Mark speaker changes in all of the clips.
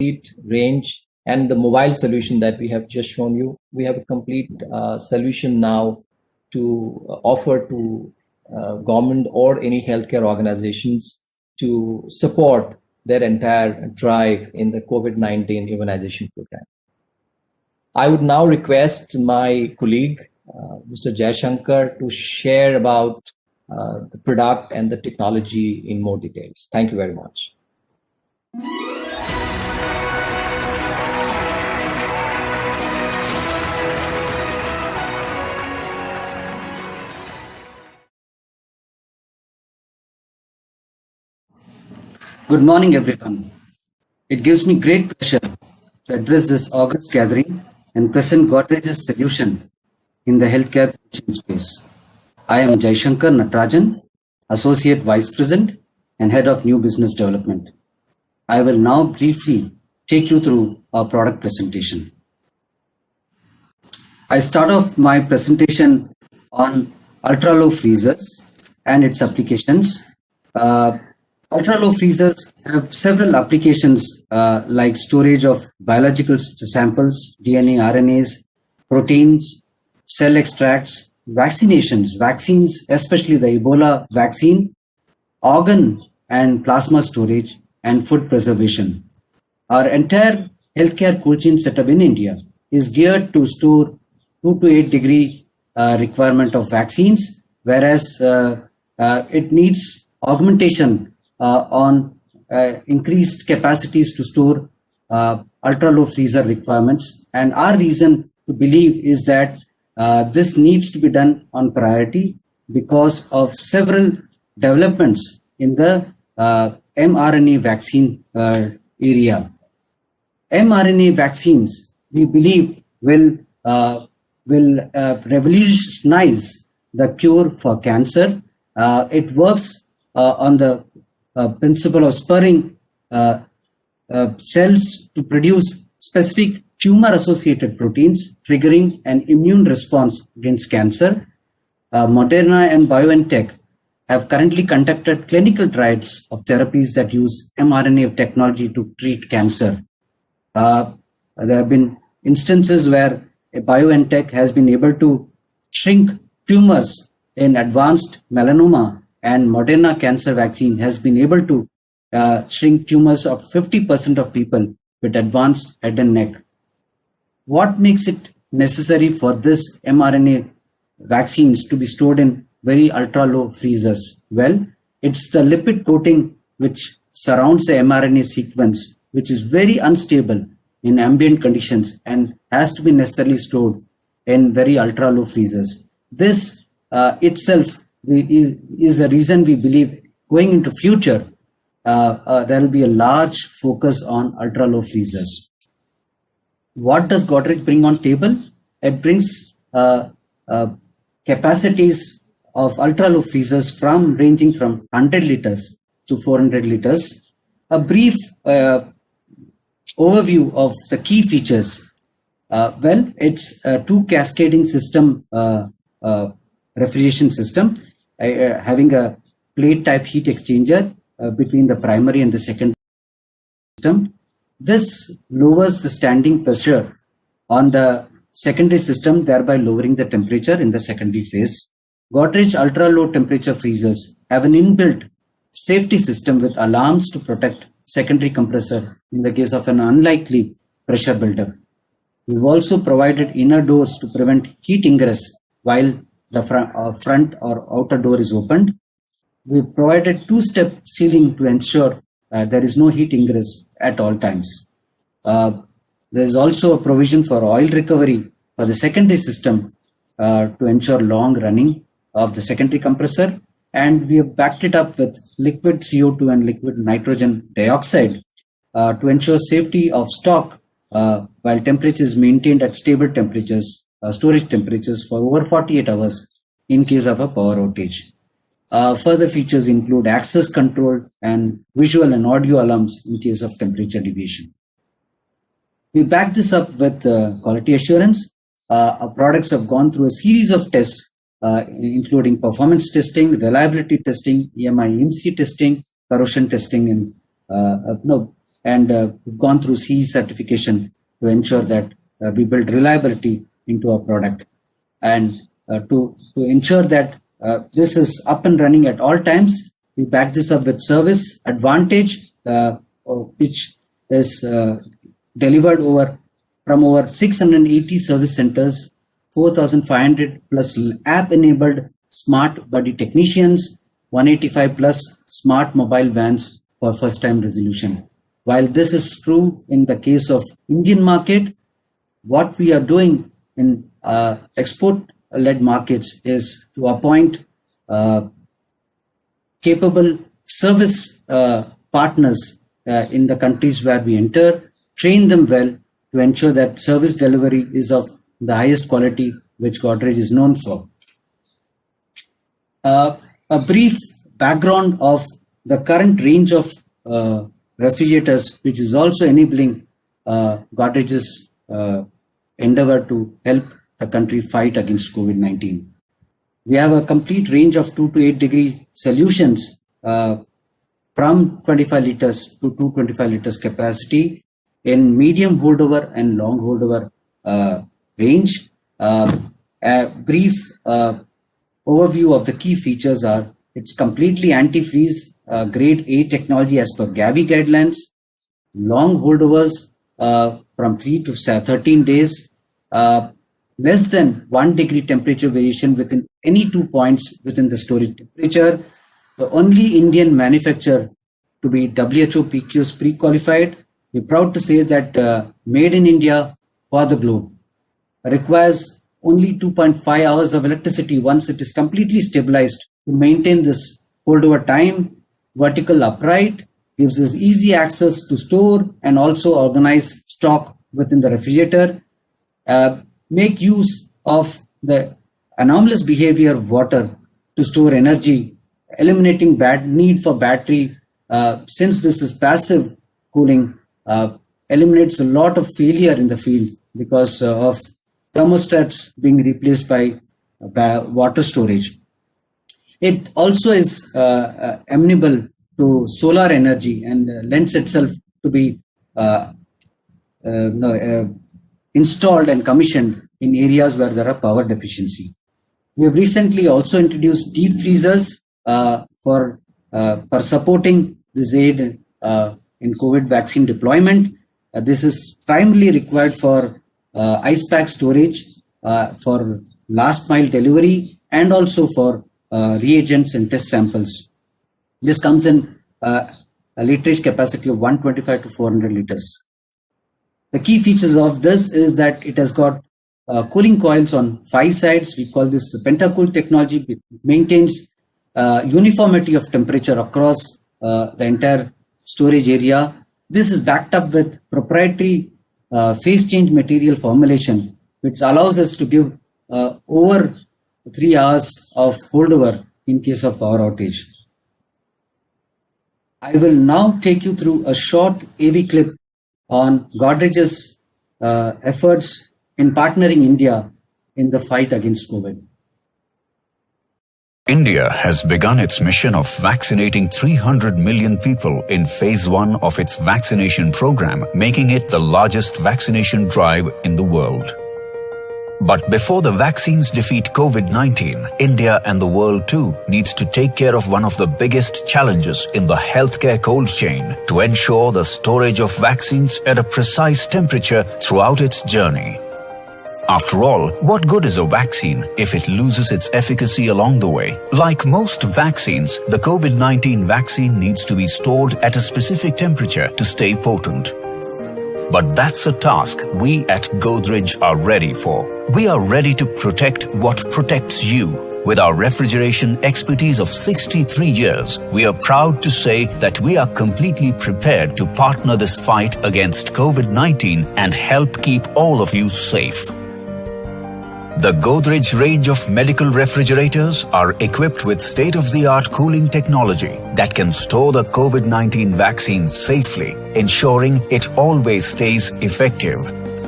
Speaker 1: complete range, and the mobile solution that we have just shown you, we have a complete solution now to offer to government or any healthcare organizations to support their entire drive in the COVID-19 immunization program. I would now request my colleague, Mr. Jaishankar, to share about the product and the technology in more details. Thank you very much.
Speaker 2: Good morning, everyone. It gives me great pleasure to address this august gathering and present Godrej's solution in the healthcare space. I am Jaishankar Natarajan, Associate Vice President and Head of New Business Development. I will now briefly take you through our product presentation. I start off my presentation on ultra-low freezers and its applications. Ultra-low freezers have several applications like storage of biological samples, DNA, RNAs, proteins, cell extracts, vaccinations, vaccines, especially the Ebola vaccine, organ and plasma storage, and food preservation. Our entire healthcare cold chain setup in India is geared to store 2 to 8 degree requirement of vaccines, whereas it needs augmentation on increased capacities to store ultra-low freezer requirements. And our reason to believe is that this needs to be done on priority because of several developments in the mRNA vaccine area. mRNA vaccines, we believe, will revolutionize the cure for cancer. It works on the principle of spurring cells to produce specific tumor-associated proteins, triggering an immune response against cancer. Moderna and BioNTech have currently conducted clinical trials of therapies that use mRNA technology to treat cancer. There have been instances where BioNTech has been able to shrink tumors in advanced melanoma, and Moderna cancer vaccine has been able to shrink tumors of 50% of people with advanced head and neck. What makes it necessary for this mRNA vaccines to be stored in very ultra-low freezers? Well, it's the lipid coating which surrounds the mRNA sequence, which is very unstable in ambient conditions and has to be necessarily stored in very ultra-low freezers. This itself is the reason we believe going into future, there will be a large focus on ultra-low freezers. What does Godrej bring on table? It brings capacities of ultra-low freezers ranging from 100 liters to 400 liters. A brief overview of the key features. Well, it's a two cascading system, refrigeration system, having a plate type heat exchanger between the primary and the secondary system. This lowers the standing pressure on the secondary system, thereby lowering the temperature in the secondary phase. Godrej ultra-low temperature freezers have an inbuilt safety system with alarms to protect secondary compressor in the case of an unlikely pressure buildup. We've also provided inner doors to prevent heat ingress while the front or outer door is opened. We've provided two-step sealing to ensure there is no heat ingress at all times. There is also a provision for oil recovery for the secondary system to ensure long running of the secondary compressor. And we have backed it up with liquid CO2 and liquid nitrogen dioxide to ensure safety of stock while temperature is maintained at stable temperatures, storage temperatures for over 48 hours in case of a power outage. Further features include access control and visual and audio alarms in case of temperature deviation. We back this up with quality assurance. Our products have gone through a series of tests, including performance testing, reliability testing, EMI EMC testing, corrosion testing, and and we've gone through CE certification to ensure that we build reliability into our product. And to ensure that this is up and running at all times, we back this up with service advantage, which is delivered from over 680 service centers, 4,500 plus app-enabled smart buddy technicians, 185 plus smart mobile vans for first-time resolution. While this is true in the case of Indian market, what we are doing in export-led markets is to appoint capable service partners in the countries where we enter, train them well to ensure that service delivery is of the highest quality which Godrej is known for. A brief background of the current range of refrigerators, which is also enabling Godrej's endeavor to help the country fight against COVID-19. We have a complete range of 2 to 8 degree solutions from 25 liters to 225 liters capacity in medium holdover and long holdover range. A brief overview of the key features are: it's completely antifreeze, grade A technology as per Gavi guidelines, long holdovers from 3 to 13 days, less than 1 degree temperature variation within any 2 points within the storage temperature. The only Indian manufacturer to be WHO PQS pre-qualified. We're proud to say that made in India for the globe. Requires only 2.5 hours of electricity once it is completely stabilized to maintain this holdover time. Vertical upright gives us easy access to store and also organize stock within the refrigerator. Make use of the anomalous behavior of water to store energy, eliminating need for battery. Since this is passive cooling, eliminates a lot of failure in the field because of thermostats being replaced by water storage. It also is amenable to solar energy and lends itself to be installed and commissioned in areas where there are power deficiency. We have recently also introduced deep freezers for supporting this aid in COVID vaccine deployment. This is primarily required for ice pack storage, for last mile delivery, and also for reagents and test samples. This comes in a literage capacity of 125 to 400 liters. The key features of this is that it has got cooling coils on 5 sides. We call this the pentacool technology. It maintains uniformity of temperature across the entire storage area. This is backed up with proprietary phase change material formulation, which allows us to give over 3 hours of holdover in case of power outage. I will now take you through a short AV clip on Godrej's efforts in partnering India in the fight against COVID.
Speaker 3: India has begun its mission of vaccinating 300 million people in phase 1 of its vaccination program, making it the largest vaccination drive in the world. But before the vaccines defeat COVID-19, India and the world too needs to take care of one of the biggest challenges in the healthcare cold chain to ensure the storage of vaccines at a precise temperature throughout its journey. After all, what good is a vaccine if it loses its efficacy along the way? Like most vaccines, the COVID-19 vaccine needs to be stored at a specific temperature to stay potent. But that's a task we at Godrej are ready for. We are ready to protect what protects you. With our refrigeration expertise of 63 years, we are proud to say that we are completely prepared to partner this fight against COVID-19 and help keep all of you safe. The Godrej range of medical refrigerators are equipped with state-of-the-art cooling technology that can store the COVID-19 vaccine safely, ensuring it always stays effective.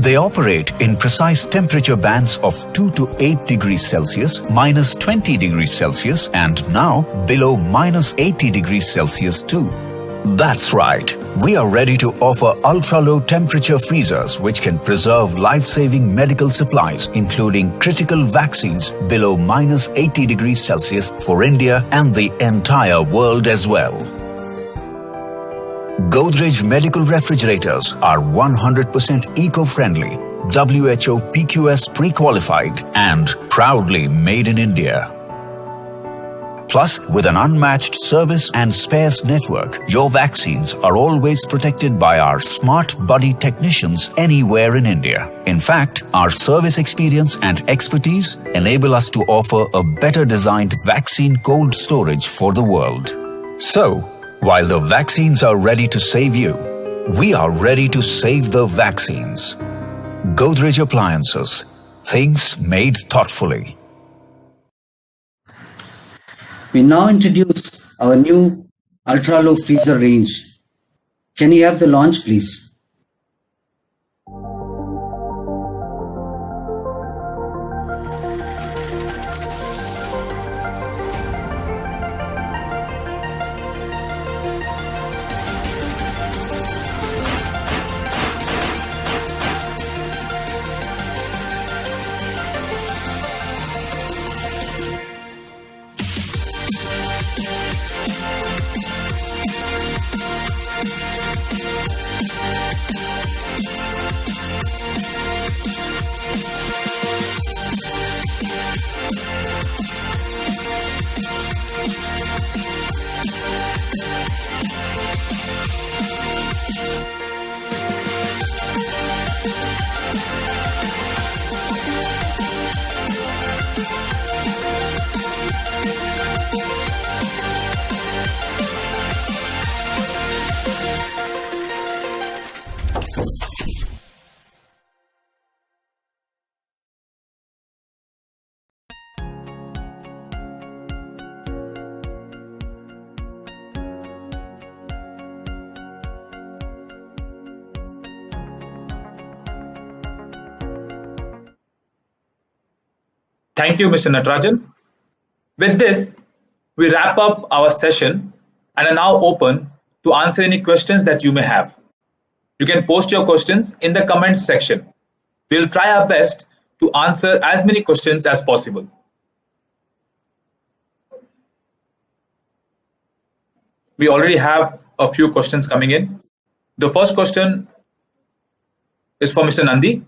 Speaker 3: They operate in precise temperature bands of 2 to 8 degrees Celsius, minus 20 degrees Celsius, and now below minus 80 degrees Celsius too. That's right. we are ready to offer ultra-low temperature freezers which can preserve life-saving medical supplies, including critical vaccines below -80 degrees Celsius for India and the entire world as well. Godrej medical refrigerators are 100% eco-friendly, WHO PQS pre-qualified and proudly made in India. Plus, with an unmatched service and spares network, your vaccines are always protected by our smart buddy technicians anywhere in India. In fact, our service experience and expertise enable us to offer a better designed vaccine cold storage for the world. So, while the vaccines are ready to save you, we are ready to save the vaccines. Godrej Appliances. Things made thoughtfully.
Speaker 2: We now introduce our new ultra-low freezer range. Can you have the launch, please?
Speaker 4: Thank you, Mr. Natarajan. With this, we wrap up our session and are now open to answer any questions that you may have. You can post your questions in the comments section. We'll try our best to answer as many questions as possible. We already have a few questions coming in. The first question is for Mr. Nandi.